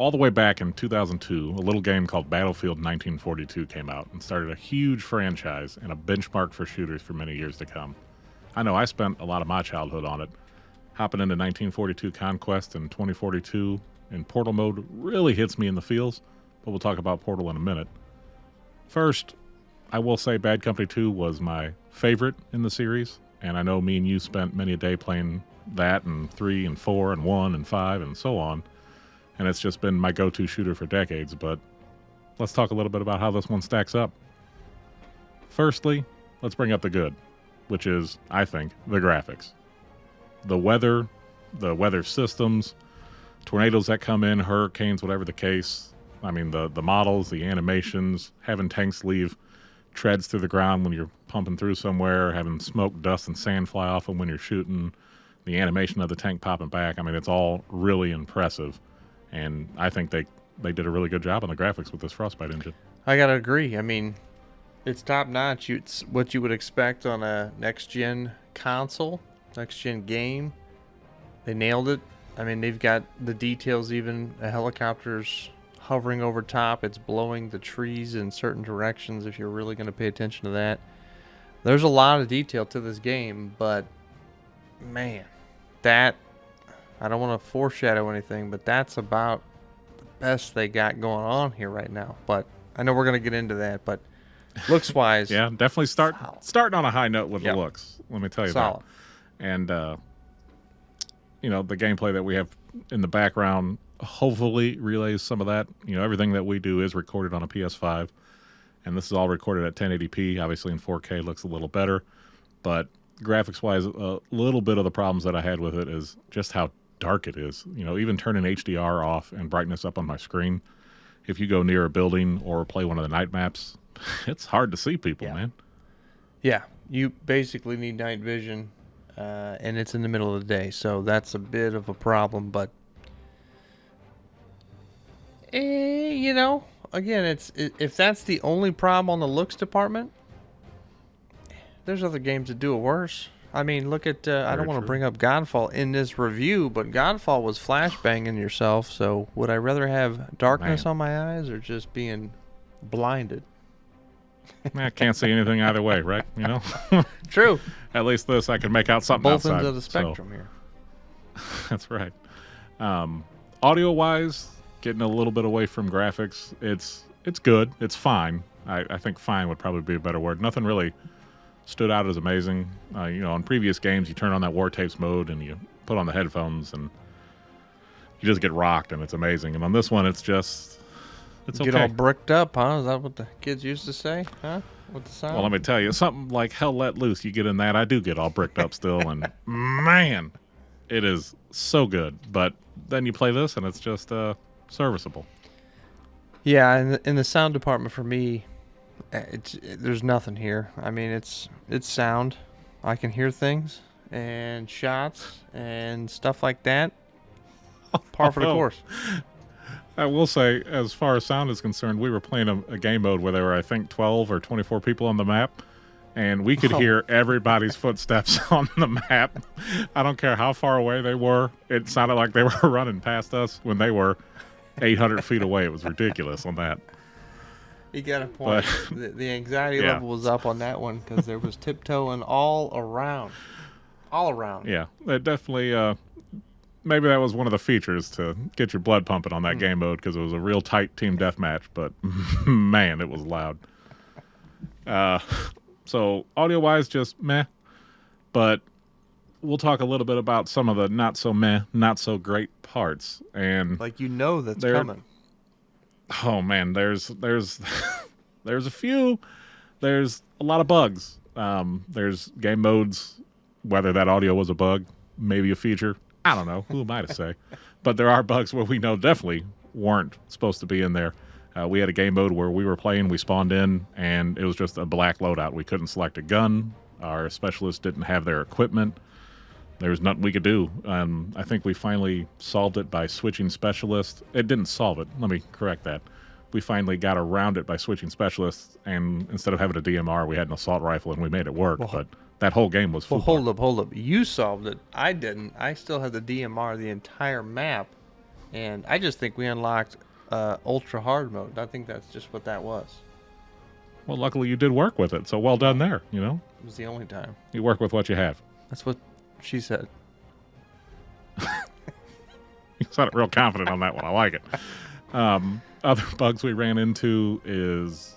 all the way back in 2002, a little game called Battlefield 1942 came out and started a huge franchise and a benchmark for shooters for many years to come. I know I spent a lot of my childhood on it. Hopping into 1942 Conquest and 2042 in Portal mode really hits me in the feels, but we'll talk about Portal in a minute. First, I will say Bad Company 2 was my favorite in the series, and I know me and you spent many a day playing that and 3 and 4 and 1 and 5 and so on, and it's just been my go-to shooter for decades, but let's talk a little bit about how this one stacks up. Firstly, let's bring up the good, which is, I think, the graphics. The weather systems, tornadoes that come in, hurricanes, whatever the case. I mean, the models, the animations, having tanks leave treads through the ground when you're pumping through somewhere, having smoke, dust, and sand fly off them when you're shooting, the animation of the tank popping back. I mean, it's all really impressive. And I think they did a really good job on the graphics with this Frostbite engine. I gotta agree. I mean, it's top notch. It's what you would expect on a next-gen console, next-gen game. They nailed it. I mean, they've got the details, even a helicopter's hovering over top. It's blowing the trees in certain directions if you're really going to pay attention to that. There's a lot of detail to this game, but man, that, I don't want to foreshadow anything, but that's about the best they got going on here right now. But I know we're going to get into that, but looks-wise... Yeah, definitely starting on a high note with the looks. Let me tell you solid. That. And, the gameplay that we have in the background hopefully relays some of that. Everything that we do is recorded on a PS5, and this is all recorded at 1080p. Obviously in 4K looks a little better, but graphics-wise, a little bit of the problems that I had with it is just how dark it is. Even turning HDR off and brightness up on my screen, if you go near a building or play one of the night maps, it's hard to see people, man. Yeah, you basically need night vision, and it's in the middle of the day, so that's a bit of a problem, but again, if that's the only problem on the looks department, there's other games that do it worse. I mean, look at, I don't want to bring up Godfall in this review, but Godfall was flashbanging yourself, so would I rather have darkness on my eyes or just being blinded? I can't see anything either way, right? True. At least this, I can make out something both outside. Both ends of the spectrum here. That's right. Audio-wise, getting a little bit away from graphics, it's good. It's fine. I think fine would probably be a better word. Nothing really stood out as amazing. In previous games, you turn on that War Tapes mode and you put on the headphones and you just get rocked and it's amazing. And on this one, it's okay. Get all bricked up, huh? Is that what the kids used to say, huh? With the sound? Well, let me tell you, something like Hell Let Loose, you get in that, I do get all bricked up still, and man, it is so good. But then you play this and it's just serviceable. Yeah, in the sound department for me, there's nothing here. I mean, it's sound. I can hear things and shots and stuff like that. Par for the course. I will say, as far as sound is concerned, we were playing a game mode where there were, I think, 12 or 24 people on the map, and we could hear everybody's footsteps on the map. I don't care how far away they were. It sounded like they were running past us when they were 800 feet away. It was ridiculous on that. You got a point. The anxiety level was up on that one because there was tiptoeing all around. All around. Yeah, it definitely... maybe that was one of the features to get your blood pumping on that game mode because it was a real tight team deathmatch, but man, it was loud. So audio-wise, just meh. But we'll talk a little bit about some of the not so meh, not so great parts. And that's coming. Oh man, there's a few. There's a lot of bugs. There's game modes, whether that audio was a bug, maybe a feature. I don't know. Who am I to say? But there are bugs where we know definitely weren't supposed to be in there. We had a game mode where we were playing, we spawned in, and it was just a black loadout. We couldn't select a gun. Our specialists didn't have their equipment. There was nothing we could do. I think we finally solved it by switching specialists. It didn't solve it. Let me correct that. We finally got around it by switching specialists, and instead of having a DMR, we had an assault rifle, and we made it work. But that whole game was full. Well, hold up. You solved it. I didn't. I still had the DMR the entire map And I just think we unlocked ultra hard mode. I think that's just what that was. Well, luckily you did work with it, so well done there, you know? It was the only time. You work with what you have. That's what she said. You sounded real confident on that one. I like it. Other bugs we ran into is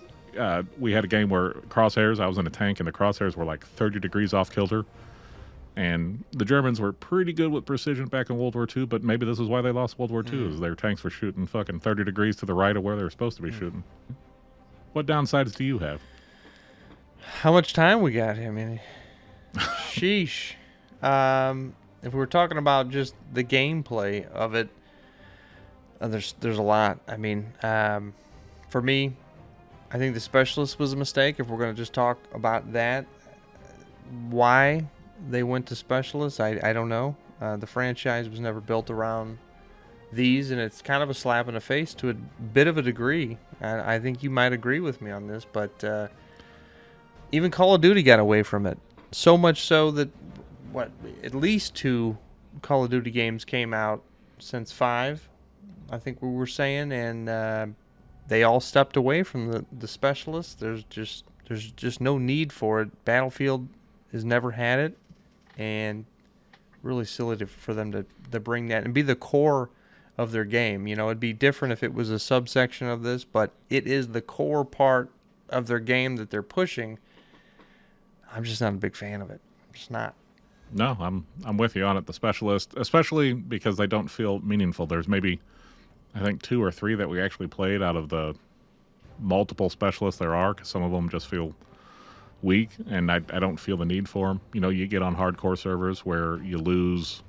we had a game where crosshairs, I was in a tank, and the crosshairs were like 30 degrees off kilter. And the Germans were pretty good with precision back in World War II, but maybe this is why they lost World War II, is their tanks were shooting fucking 30 degrees to the right of where they were supposed to be shooting. What downsides do you have? How much time we got here? I mean, sheesh. If we're talking about just the gameplay of it, there's a lot. I mean, for me, I think the specialist was a mistake. If we're going to just talk about that, why they went to specialists, I don't know. The franchise was never built around these, and it's kind of a slap in the face to a bit of a degree. I think you might agree with me on this, but even Call of Duty got away from it. So much so that at least 2 Call of Duty games came out since 5, I think we were saying, and they all stepped away from the specialists. There's just no need for it. Battlefield has never had it, and really silly for them to bring that and be the core of their game. You know, it'd be different if it was a subsection of this, but it is the core part of their game that they're pushing. I'm just not a big fan of it. I'm just not. No, I'm with you on it. The specialist, especially because they don't feel meaningful. There's maybe, I think, 2 or 3 that we actually played out of the multiple specialists there are, because some of them just feel weak, and I don't feel the need for them. You know, you get on hardcore servers where you lose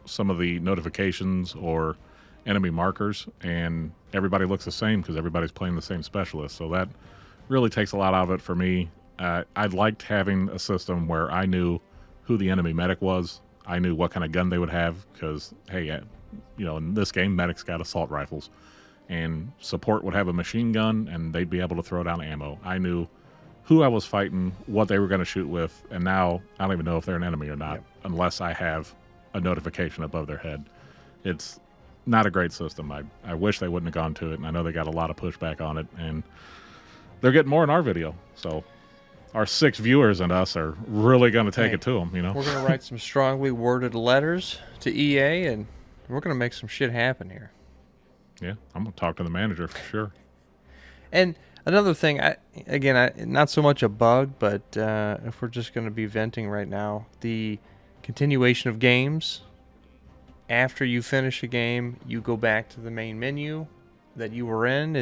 some of the notifications or enemy markers, and everybody looks the same because everybody's playing the same specialist. So that really takes a lot out of it for me. I liked having a system where I knew who the enemy medic was. I knew what kind of gun they would have because, hey, you know, in this game, medics got assault rifles, and support would have a machine gun, and they'd be able to throw down ammo. I knew who I was fighting, what they were going to shoot with, and now I don't even know if they're an enemy or not unless I have a notification above their head. It's not a great system. I wish they wouldn't have gone to it, and I know they got a lot of pushback on it, and they're getting more in our video. So our 6 viewers and us are really going to take it to them, you know? We're going to write some strongly worded letters to EA, and we're going to make some shit happen here. Yeah, I'm going to talk to the manager for sure. And another thing, not so much a bug, but if we're just going to be venting right now, the continuation of games. After you finish a game, you go back to the main menu that you were in.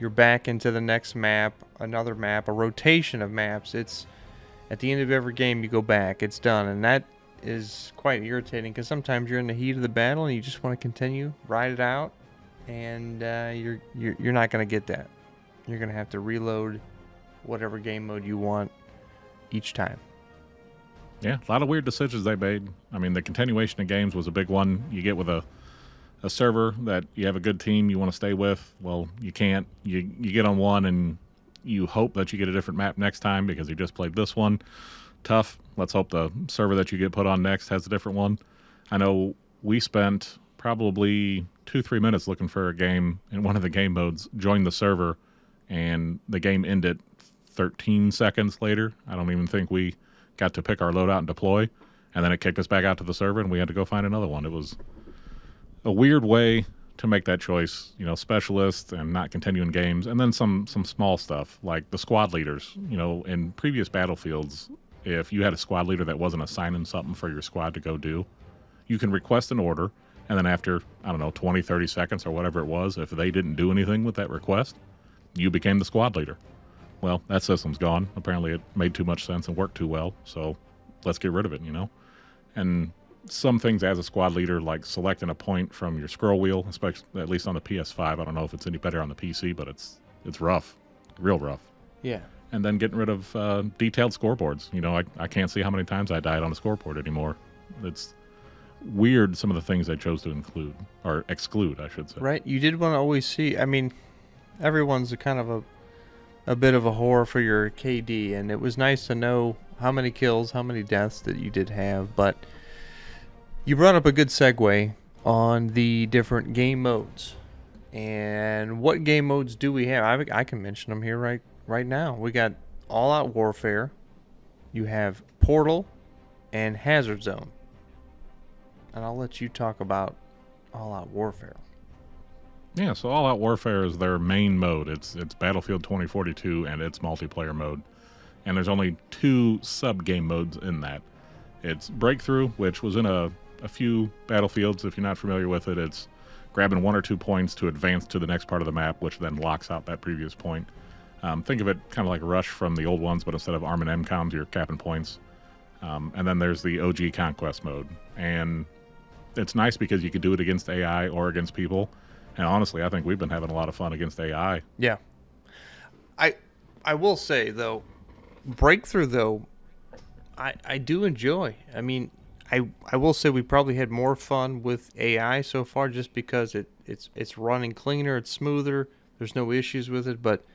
You're back into the next map, another map, a rotation of maps. It's at the end of every game you go back. It's done, and that is quite irritating because sometimes you're in the heat of the battle and you just want to continue, ride it out, and you're not going to get that. You're going to have to reload whatever game mode you want each time. Yeah, a lot of weird decisions they made. I mean, the continuation of games was a big one. You get with a server that you have a good team you want to stay with. Well, you can't. You get on one and you hope that you get a different map next time because you just played this one. Tough. Let's hope the server that you get put on next has a different one. I know we spent probably 2-3 minutes looking for a game in one of the game modes, joined the server, and the game ended 13 seconds later. I don't even think we got to pick our loadout and deploy, and then it kicked us back out to the server, and we had to go find another one. It was a weird way to make that choice, you know, specialist and not continuing games, and then some small stuff like the squad leaders. You know, in previous Battlefields, if you had a squad leader that wasn't assigning something for your squad to go do, you can request an order, and then after, I don't know, 20, 30 seconds or whatever it was, if they didn't do anything with that request, you became the squad leader. Well, that system's gone. Apparently it made too much sense and worked too well, so let's get rid of it, you know? And some things as a squad leader, like selecting a point from your scroll wheel, especially at least on the PS5. I don't know if it's any better on the PC, but it's rough, real rough. Yeah. And then getting rid of detailed scoreboards. You know, I can't see how many times I died on a scoreboard anymore. It's weird, some of the things they chose to include, or exclude, I should say. Right. You did want to always see, I mean, everyone's a kind of a bit of a whore for your KD, and it was nice to know how many kills, how many deaths that you did have, but you brought up a good segue on the different game modes. And what game modes do we have? I can mention them here right now. We got All Out Warfare. You have Portal and Hazard Zone. And I'll let you talk about All Out Warfare. Yeah, so All Out Warfare is their main mode. It's Battlefield 2042 and its multiplayer mode. And there's only 2 sub-game modes in that. It's Breakthrough, which was in a few Battlefields. If you're not familiar with it, it's grabbing 1 or 2 points to advance to the next part of the map, which then locks out that previous point. Think of it kind of like Rush from the old ones, but instead of arm and MCOMs, you're capping points. And then there's the OG Conquest Mode. And it's nice because you could do it against AI or against people. And honestly, I think we've been having a lot of fun against AI. Yeah. I will say, though, Breakthrough, though, I do enjoy. I mean, I will say we probably had more fun with AI so far just because it's running cleaner, it's smoother, there's no issues with it, but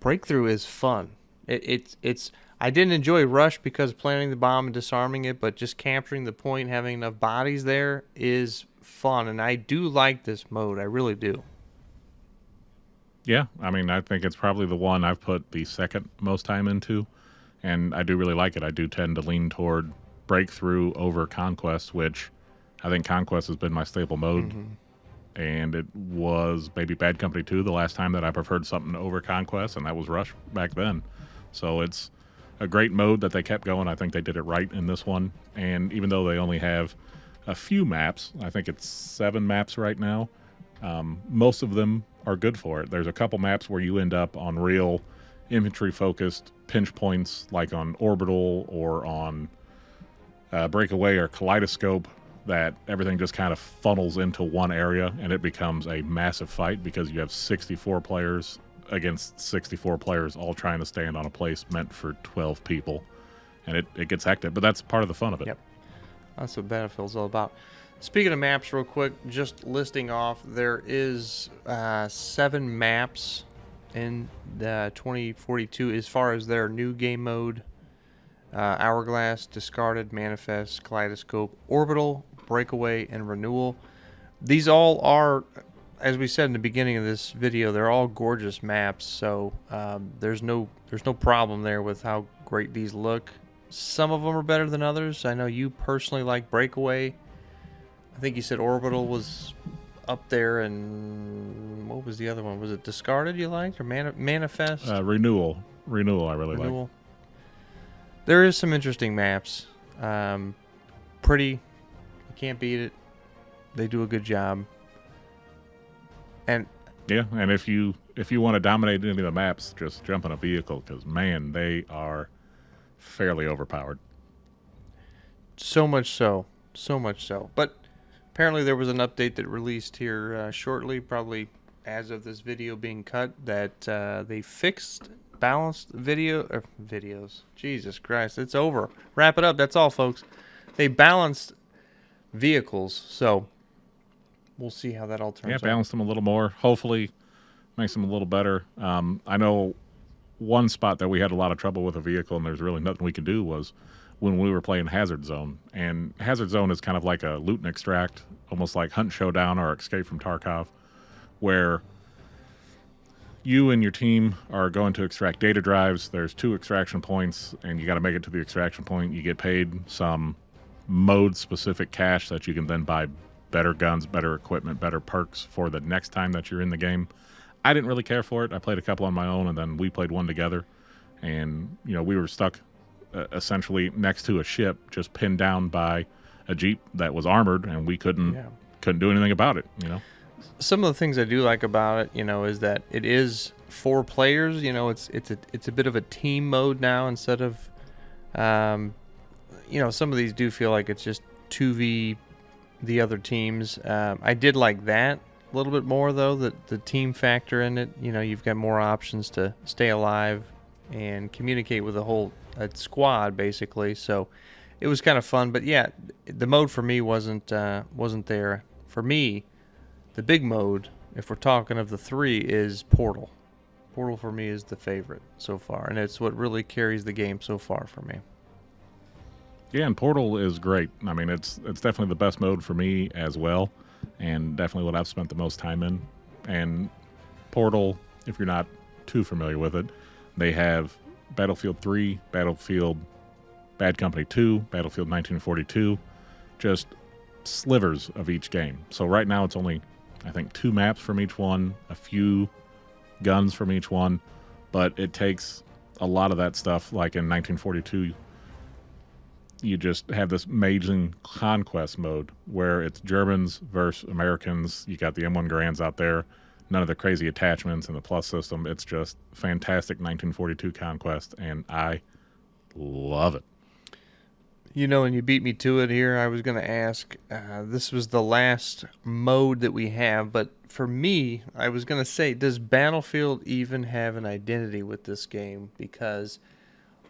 Breakthrough is fun. It's I didn't enjoy Rush because of planting the bomb and disarming it, but just capturing the point, having enough bodies there is fun, and I do like this mode. I really do. Yeah, I mean, I think it's probably the one I've put the second most time into, and I do really like it. I do tend to lean toward Breakthrough over Conquest, which I think Conquest has been my staple mode. Mm-hmm. And it was maybe Bad Company 2 the last time that I preferred something over Conquest, and that was Rush back then. So it's a great mode that they kept going. I think they did it right in this one. And even though they only have a few maps, I think it's 7 maps right now, most of them are good for it. There's a couple maps where you end up on real infantry-focused pinch points, like on Orbital or on Breakaway or Kaleidoscope, that everything just kind of funnels into one area and it becomes a massive fight because you have 64 players against 64 players all trying to stand on a place meant for 12 people. And it gets hectic, but that's part of the fun of it. Yep. That's what Battlefield's all about. Speaking of maps real quick, just listing off, there is 7 maps in the 2042 as far as their new game mode. Hourglass, Discarded, Manifest, Kaleidoscope, Orbital, Breakaway, and Renewal. These all are, as we said in the beginning of this video, they're all gorgeous maps, so there's no problem there with how great these look. Some of them are better than others. I know you personally like Breakaway. I think you said Orbital was up there, and what was the other one? Was it Discarded you liked, or Manifest? Renewal I really like. There is some interesting maps. Pretty. You can't beat it. They do a good job. And yeah, and if you want to dominate any of the maps, just jump in a vehicle because, man, they are fairly overpowered. So much so. But apparently there was an update that released here shortly, probably as of this video being cut, that they fixed balanced videos. Jesus Christ, it's over. Wrap it up. That's all, folks. They balanced vehicles, so we'll see how that all turns out. Yeah, balanced them a little more. Hopefully makes them a little better. I know one spot that we had a lot of trouble with a vehicle and there's really nothing we could do was when we were playing Hazard Zone. And Hazard Zone is kind of like a loot and extract, almost like Hunt Showdown or Escape from Tarkov, where you and your team are going to extract data drives. There's 2 extraction points, and you got to make it to the extraction point. You get paid some mode-specific cash that you can then buy better guns, better equipment, better perks for the next time that you're in the game. I didn't really care for it. I played a couple on my own, and then we played one together. And, we were stuck essentially next to a ship, just pinned down by a Jeep that was armored, and we couldn't do anything about it, Some of the things I do like about it, is that it is 4 players. It's a bit of a team mode now instead of, some of these do feel like it's just 2v the other teams. I did like that a little bit more, though, the team factor in it. You've got more options to stay alive and communicate with a whole squad, basically. So it was kind of fun. But yeah, the mode for me wasn't there. For me, the big mode, if we're talking of the 3, is Portal. Portal for me is the favorite so far, and it's what really carries the game so far for me. Yeah, and Portal is great. I mean, it's definitely the best mode for me as well. and definitely what I've spent the most time in. And Portal, if you're not too familiar with it, they have Battlefield 3, Battlefield Bad Company 2, Battlefield 1942, just slivers of each game. So right now it's only, I think, 2 maps from each one, a few guns from each one, but it takes a lot of that stuff. Like in 1942, you just have this amazing Conquest Mode where it's Germans versus Americans. You got the M1 Garands out there, none of the crazy attachments and the plus system. It's just fantastic 1942 Conquest, and I love it. You know, and you beat me to it here. I was going to ask, this was the last mode that we have, but for me, I was going to say, does Battlefield even have an identity with this game? Because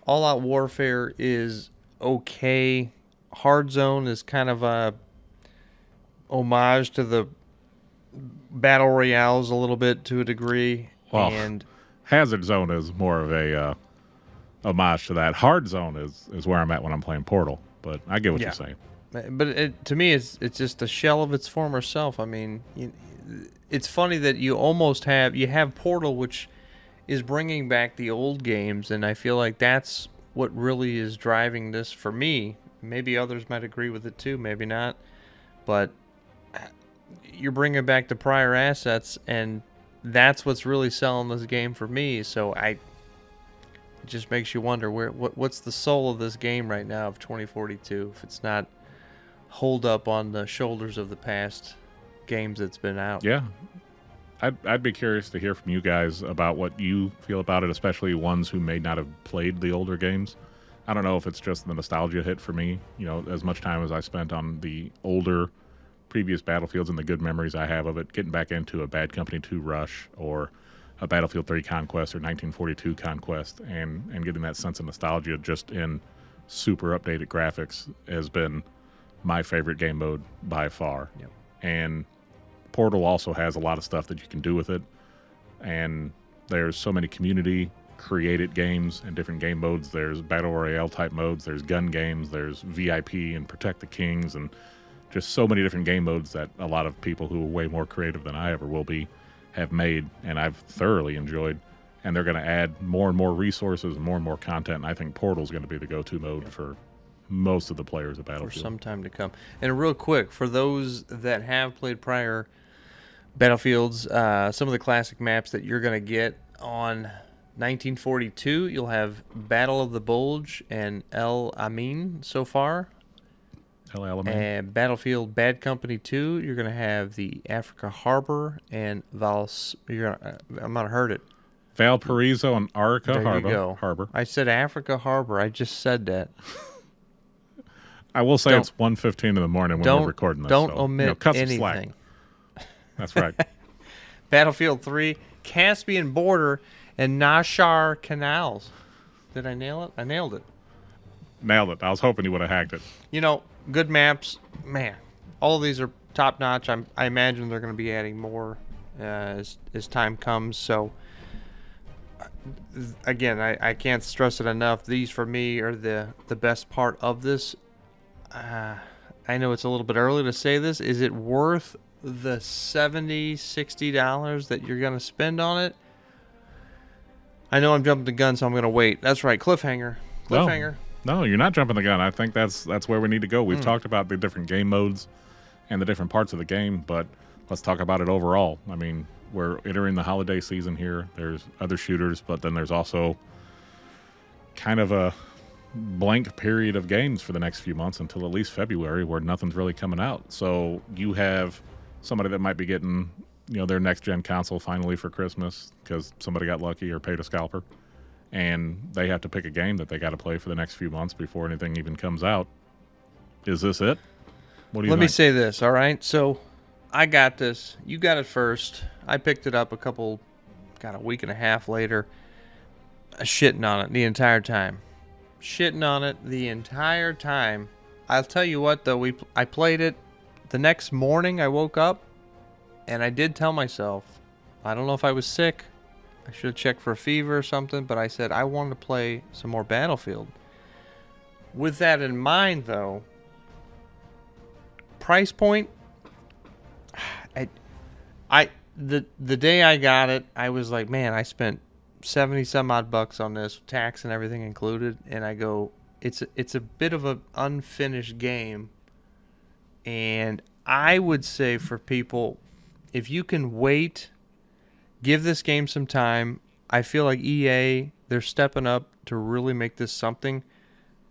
All-Out Warfare is okay. Hard Zone is kind of a homage to the Battle Royales a little bit to a degree. Well, and Hazard Zone is more of a homage to that. Hard Zone is where I'm at when I'm playing Portal, but I get what you're saying. But to me, it's just a shell of its former self. I mean, it's funny that you have Portal, which is bringing back the old games, and I feel like that's what really is driving this for me. Maybe others might agree with it too, maybe not. But you're bringing back the prior assets, and that's what's really selling this game for me. So it just makes you wonder what's the soul of this game right now of 2042 if it's not hold up on the shoulders of the past games that's been out. Yeah. I'd be curious to hear from you guys about what you feel about it, especially ones who may not have played the older games. I don't know if it's just the nostalgia hit for me, as much time as I spent on the older previous Battlefields and the good memories I have of it, getting back into a Bad Company 2 Rush or a Battlefield 3 Conquest or 1942 Conquest and getting that sense of nostalgia just in super updated graphics has been my favorite game mode by far. Yep. And Portal also has a lot of stuff that you can do with it, and there's so many community created games and different game modes. There's battle royale type modes, there's gun games, there's VIP and Protect the Kings, and just so many different game modes that a lot of people who are way more creative than I ever will be have made, and I've thoroughly enjoyed. And they're going to add more and more resources and more content, and I think Portal's going to be the go-to mode for most of the players of Battlefield. For some time to come. And real quick, for those that have played prior Battlefields, some of the classic maps that you're going to get on 1942, you'll have Battle of the Bulge and El Amin so far. El Alamein. And Battlefield Bad Company 2, you're going to have the Africa Harbor and I'm going to hurt it. Valparaiso and Arica There Harbor. you go. Harbor. I said Africa Harbor. I just said that. I will say it's 1:15 in the morning when we're recording this. Don't so, omit cut some anything. slack. That's right. Battlefield 3, Caspian Border, and Nashar Canals. Did I nail it? I nailed it. Nailed it. I was hoping you would have hacked it. Good maps. Man, all of these are top notch. I imagine they're going to be adding more as time comes. So, again, I can't stress it enough. These, for me, are the best part of this. I know it's a little bit early to say this. Is it worth the $70, $60 that you're going to spend on it? I know I'm jumping the gun, so I'm going to wait. That's right, cliffhanger. No, you're not jumping the gun. I think that's where we need to go. We've talked about the different game modes and the different parts of the game, but let's talk about it overall. I mean, we're entering the holiday season here. There's other shooters, but then there's also kind of a blank period of games for the next few months until at least February where nothing's really coming out. So you have somebody that might be getting their next gen console finally for Christmas because somebody got lucky or paid a scalper, and they have to pick a game that they got to play for the next few months before anything even comes out. Is this it? What do you Let think? me say this, all right? So I got this. You got it first. I picked it up a week and a half later. Shitting on it the entire time. I'll tell you what, though. I played it. The next morning, I woke up, and I did tell myself, I don't know if I was sick. I should have checked for a fever or something, but I said I wanted to play some more Battlefield. With that in mind, though, price point, The day I got it, I was like, man, I spent 70 some odd bucks on this, tax and everything included, and I go, it's a bit of an unfinished game, and I would say for people, if you can wait, give this game some time. I feel like EA, they're stepping up to really make this something.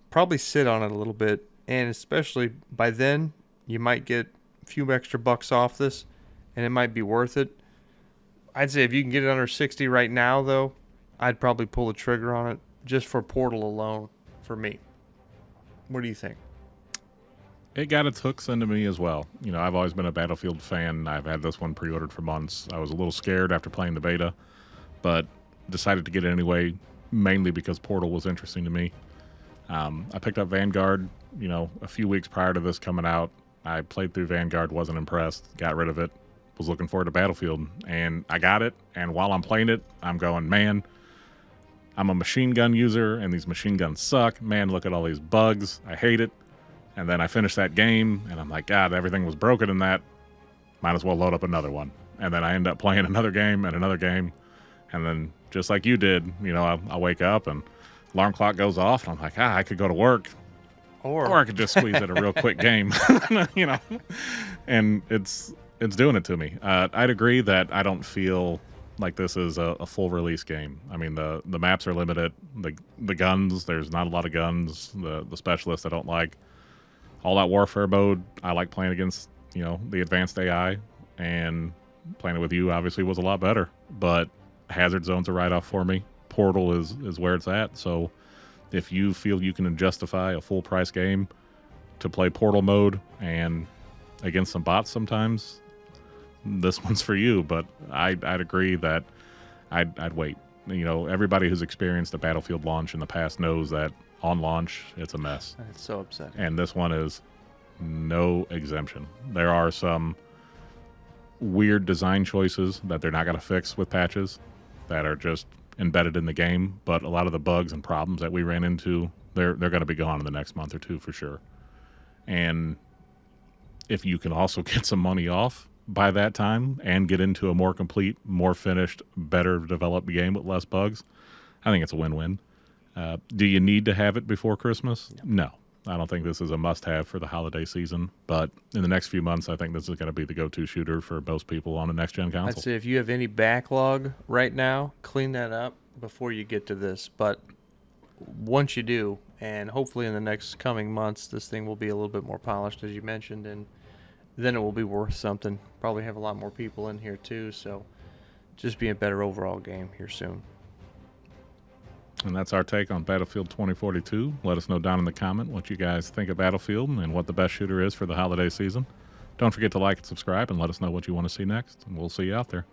Probably sit on it a little bit, and especially by then, you might get a few extra bucks off this, and it might be worth it. I'd say if you can get it under 60 right now, though, I'd probably pull the trigger on it just for Portal alone for me. What do you think? It got its hooks into me as well. You know, I've always been a Battlefield fan. I've had this one pre-ordered for months. I was a little scared after playing the beta, but decided to get it anyway, mainly because Portal was interesting to me. I picked up Vanguard, you know, a few weeks prior to this coming out. I played through Vanguard, wasn't impressed, got rid of it, was looking forward to Battlefield, and I got it, and while I'm playing it, I'm going, man, I'm a machine gun user, and these machine guns suck. Man, look at all these bugs. I hate it. And then I finished that game, and I'm like, God, everything was broken in that. Might as well load up another one. And then I end up playing another game, and then just like you did, you know, I wake up, and alarm clock goes off, and I'm like, I could go to work. Or I could just squeeze in a real quick game, you know, and it's doing it to me. I'd agree that I don't feel like this is a full release game. I mean, the maps are limited. The guns, there's not a lot of guns. The specialists I don't like. All that warfare mode, I like playing against, you know, the advanced AI, and playing it with you obviously was a lot better. But hazard zone's a write-off for me. Portal is where it's at. So if you feel you can justify a full price game to play Portal mode and against some bots sometimes, this one's for you. But I'd agree that I'd wait. You know, everybody who's experienced a Battlefield launch in the past knows that on launch it's a mess. It's so upsetting. And this one is no exemption. There are some weird design choices that they're not going to fix with patches that are just embedded in the game, but a lot of the bugs and problems that we ran into, they're going to be gone in the next month or two for sure. And if you can also get some money off by that time and get into a more complete, more finished, better developed game with less bugs, I think it's a win-win. Do you need to have it before Christmas? No. I don't think this is a must-have for the holiday season, but in the next few months, I think this is going to be the go-to shooter for most people on a next-gen console. I'd say if you have any backlog right now, clean that up before you get to this. But once you do, and hopefully in the next coming months, this thing will be a little bit more polished, as you mentioned, and then it will be worth something. Probably have a lot more people in here, too, so just be a better overall game here soon. And that's our take on Battlefield 2042. Let us know down in the comment what you guys think of Battlefield and what the best shooter is for the holiday season. Don't forget to like and subscribe, and let us know what you want to see next, and we'll see you out there.